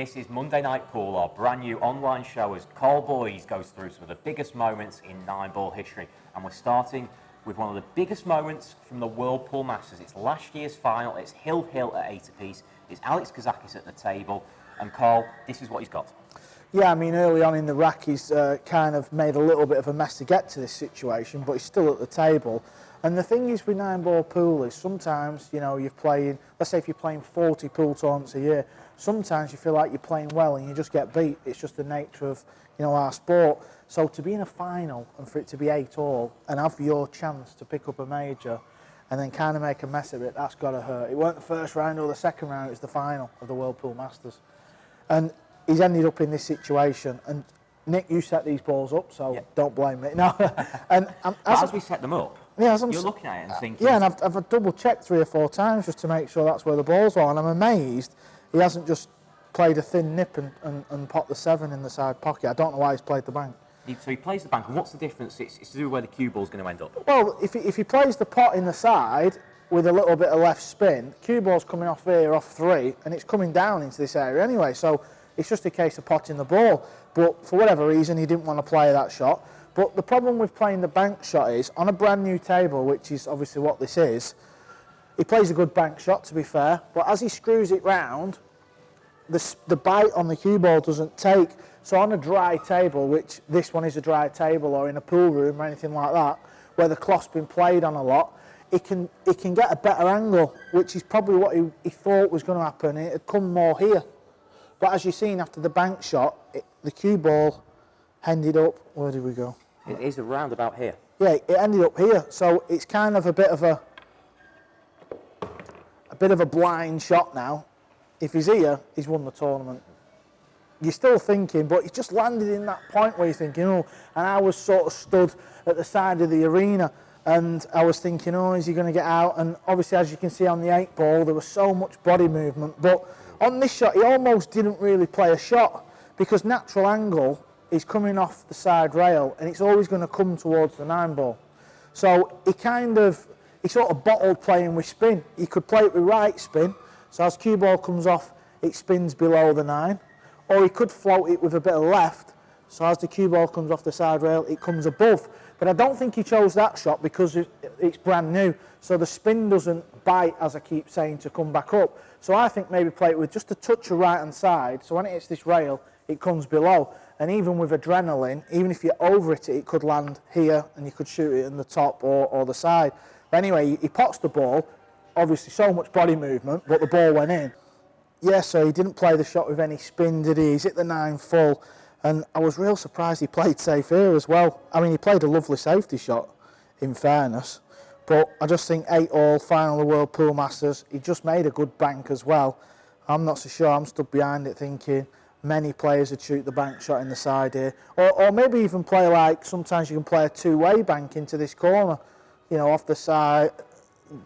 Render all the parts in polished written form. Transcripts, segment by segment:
This is Monday Night Pool, our brand new online show as Carl Boys goes through some of the biggest moments in 9-ball history. And we're starting with one of the biggest moments from the World Pool Masters. It's last year's final, it's Hill at 8 apiece, it's Alex Kazakis at the table, and Carl, this is what he's got. Yeah, I mean, early on in the rack, he's kind of made a little bit of a mess to get to this situation, but he's still at the table. And the thing is with 9-ball pool is sometimes, you know, you're playing, let's say if you're playing 40 pool tournaments a year, sometimes you feel like you're playing well and you just get beat. It's just the nature of, you know, our sport. So to be in a final and for it to be 8-all and have your chance to pick up a major and then kind of make a mess of it, that's got to hurt. It weren't the first round or the second round, it was the final of the World Pool Masters. And he's ended up in this situation. And Nick, you set these balls up, so don't blame me. No. And as we set them up, you're looking at it and thinking... Yeah, and I've double-checked 3 or 4 times just to make sure that's where the balls are, and I'm amazed he hasn't just played a thin nip and popped the 7 in the side pocket. I don't know why he's played the bank. So he plays the bank, and what's the difference? It's to do with where the cue ball's going to end up. Well, if he plays the pot in the side with a little bit of left spin, cue ball's coming off here, off 3, and it's coming down into this area anyway, so it's just a case of potting the ball. But for whatever reason, he didn't want to play that shot. But the problem with playing the bank shot is, on a brand new table, which is obviously what this is, he plays a good bank shot, to be fair, but as he screws it round, the bite on the cue ball doesn't take. So on a dry table, which this one is a dry table, or in a pool room or anything like that, where the cloth's been played on a lot, it can get a better angle, which is probably what he thought was going to happen. It had come more here. But as you've seen after the bank shot, the cue ball ended up, where did we go? It is around about here. Yeah, it ended up here. So it's kind of a bit of a blind shot now. If he's here, he's won the tournament. You're still thinking, but he's just landed in that point where you're thinking, oh, and I was sort of stood at the side of the arena and I was thinking, oh, is he going to get out? And obviously, as you can see on the 8-ball, there was so much body movement. But on this shot, he almost didn't really play a shot because natural angle is coming off the side rail and it's always going to come towards the 9-ball. So he sort of bottled playing with spin. He could play it with right spin, so as cue ball comes off, it spins below the 9. Or he could float it with a bit of left, so as the cue ball comes off the side rail, it comes above. But I don't think he chose that shot because it's brand new, so the spin doesn't bite, as I keep saying, to come back up. So I think maybe play it with just a touch of right-hand side, so when it hits this rail, it comes below. And even with adrenaline, even if you over it could land here, and you could shoot it in the top or the side. But anyway, he pots the ball, obviously so much body movement, but the ball went in. Yeah, so he didn't play the shot with any spin, did he? He's hit the 9 full, and I was real surprised he played safe here as well. I mean, he played a lovely safety shot, in fairness, but I just think 8-all, final of the World Pool Masters, he just made a good bank as well. I'm not so sure, I'm stood behind it thinking many players would shoot the bank shot in the side here, or maybe even play like, sometimes you can play a 2-way bank into this corner, you know, off the side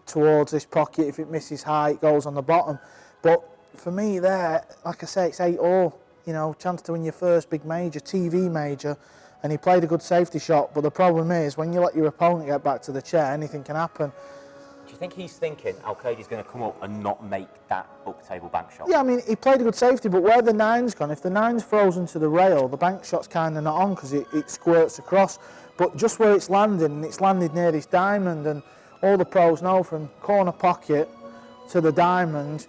towards this pocket. If it misses high, it goes on the bottom. But for me there, like I say, it's 8-all, you know, chance to win your first big major, TV major, and he played a good safety shot. But the problem is, when you let your opponent get back to the chair, anything can happen. Do you think he's thinking Alcaide's going to come up and not make that up-table bank shot? Yeah, I mean, he played a good safety, but where the 9's gone, if the 9's frozen to the rail, the bank shot's kind of not on because it squirts across. But just where it's landed, and it's landed near this diamond, and all the pros know from corner pocket to the diamond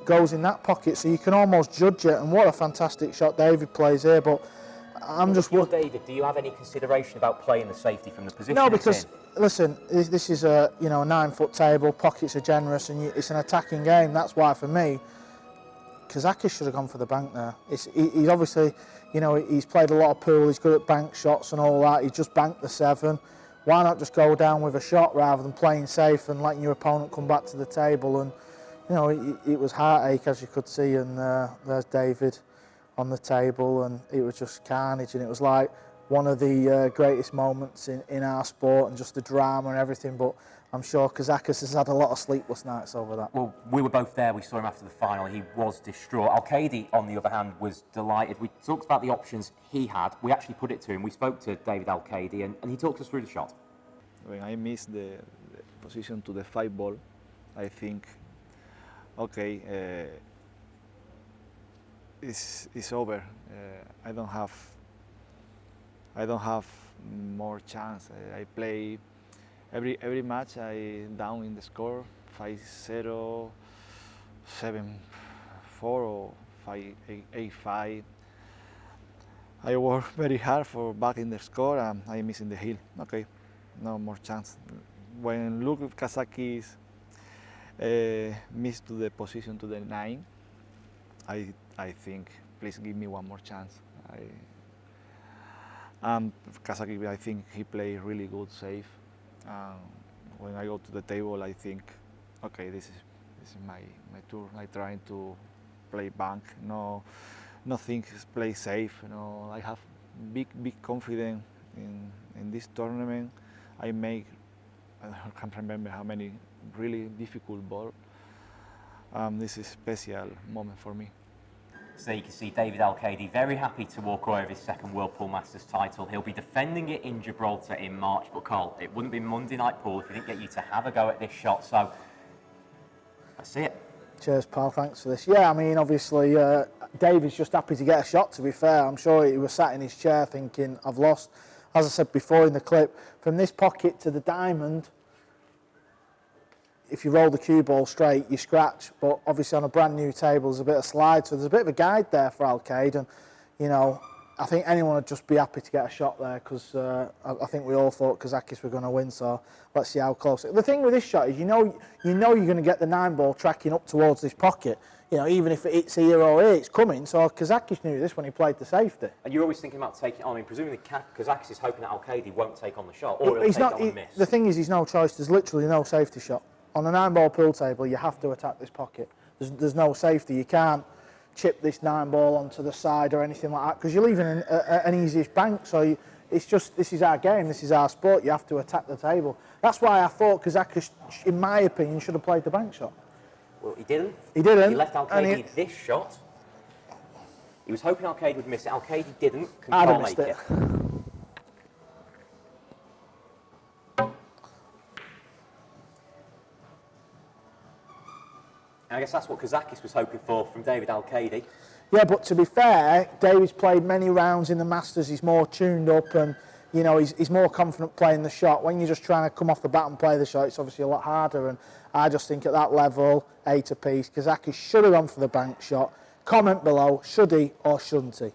goes in that pocket, so you can almost judge it. And what a fantastic shot David plays here. But I'm just... David, do you have any consideration about playing the safety from the position? No, because listen, this is a 9-foot table, pockets are generous, and it's an attacking game. That's why for me, Kazakis should have gone for the bank there. He's obviously, you know, he's played a lot of pool, he's good at bank shots and all that. He's just banked the 7. Why not just go down with a shot rather than playing safe and letting your opponent come back to the table? And you know, it was heartache, as you could see, and there's David on the table, and it was just carnage, and it was like one of the greatest moments in our sport, and just the drama and everything. But I'm sure Kazakis has had a lot of sleepless nights over that. Well, we were both there. We saw him after the final. He was distraught. Alcaide, on the other hand, was delighted. We talked about the options he had. We actually put it to him. We spoke to David Alcaide, and he talked us through the shot. When I missed the position to the 5-ball, I think, okay, it's over. I don't have more chance. I play every match. I down in the score 5-0, 7-4 or 5-8-5. I work very hard for back in the score and I missing the hill. Okay, no more chance. When look at Kazakis missed to the position to the 9, I think please give me one more chance. Kazaki, I think he played really good save. When I go to the table, I think, okay, this is my tour. I trying to play bank. Nothing play safe. I have big confidence in this tournament. I can't remember how many really difficult ball. This is a special moment for me. So you can see David Alcaide very happy to walk away with his second World Pool Masters title. He'll be defending it in Gibraltar in March. But Carl, it wouldn't be Monday Night Pool if we didn't get you to have a go at this shot. So let's see it. Cheers, pal. Thanks for this. Yeah, I mean, obviously, David's just happy to get a shot, to be fair. I'm sure he was sat in his chair thinking, I've lost. As I said before in the clip, from this pocket to the diamond, if you roll the cue ball straight, you scratch. But obviously on a brand new table, there's a bit of slide. So there's a bit of a guide there for Alcaide. And, you know, I think anyone would just be happy to get a shot there because I think we all thought Kazakis were going to win. So let's see how close. The thing with this shot is, you know you're going to get the 9 ball tracking up towards this pocket. You know, even if it's here or here, it's coming. So Kazakis knew this when he played the safety. And you're always thinking about taking. I mean, presumably Kazakis is hoping that Alcaide won't take on the shot, or he'll take on the miss. The thing is, he's no choice. There's literally no safety shot. On a 9 ball pool table, you have to attack this pocket. There's no safety. You can't chip this 9 ball onto the side or anything like that because you're leaving an easiest bank. So it's just, this is our game, this is our sport. You have to attack the table. That's why I thought Kazakis, in my opinion, should have played the bank shot. Well, he didn't. He didn't. He left Alcaide this shot. He was hoping Alcaide would miss it. Alcaide didn't. I'd have Can't missed make it. And I guess that's what Kazakis was hoping for from David Alcaide. Yeah, but to be fair, David's played many rounds in the Masters. He's more tuned up and, you know, he's more confident playing the shot. When you're just trying to come off the bat and play the shot, it's obviously a lot harder. And I just think at that level, 8 apiece, Kazakis should have gone for the bank shot. Comment below, should he or shouldn't he?